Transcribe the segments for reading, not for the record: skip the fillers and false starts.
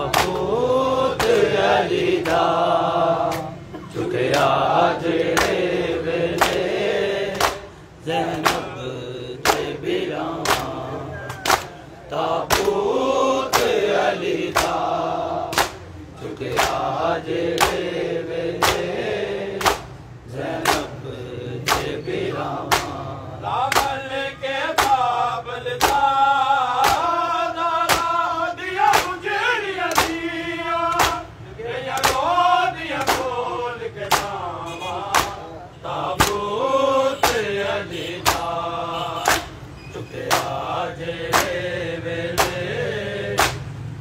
ताबूत अली दा चुकया जेड़े वेले ज़ैनब दे बिरामा ताबूत अली दा चुकया जेड़े वेले ज़ैनब दे बिरामा लामल के बाबल दा ताबूत अली दा चुकया जेड़े वेले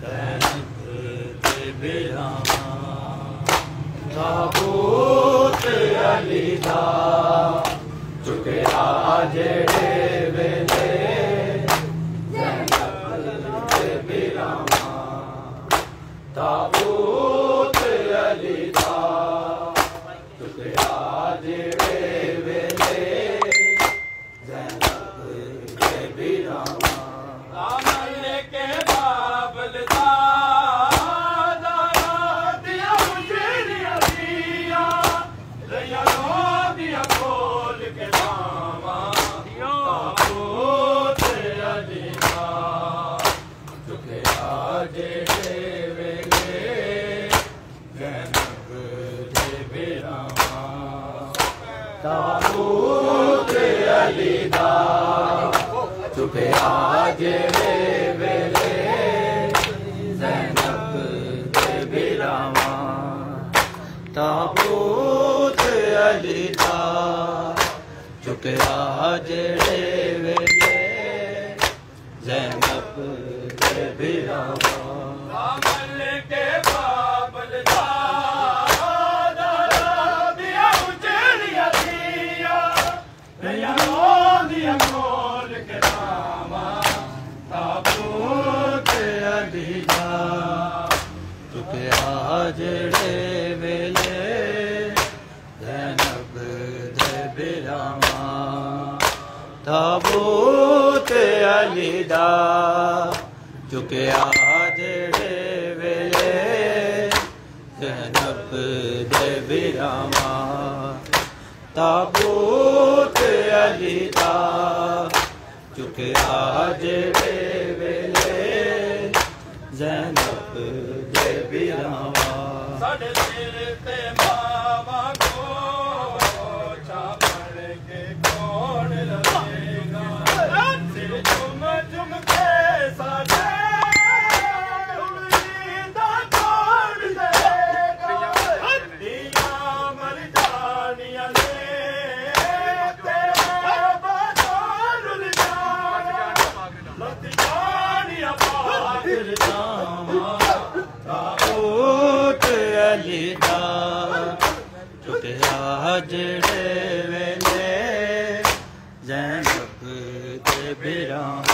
ज़ैनब दे बिरामा ताबूत अली दा चुकया जेड़े वेले ज़ैनब दे बिरामा लामल के बाबल दा ताबूत अली दा चुकया जेड़े वेले ज़ैनब दे बिरामा ताबूत अली दा चुकया जेड़े वेले ज़ैनब दे बिरामा लामल के बाबल दा ताबूत अली दा चुकया जेड़े वेले ज़ैनब दे बिरामा ताबूत अली दा चुकया जेड़े वेले ज़ैनब दे बिरामा ताबूत अली दा चुकया जेड़े वेले ज़ैनब दे बिरामा साडे दिल ते मावा को छापड़ के कौन लगेगा सिर झुम झुम के साडे उम्मीदा कौन देगा दिया मर जानिया ताबूत अली दा चुकया जेड़े वेले ज़ैनब दे बिरामा।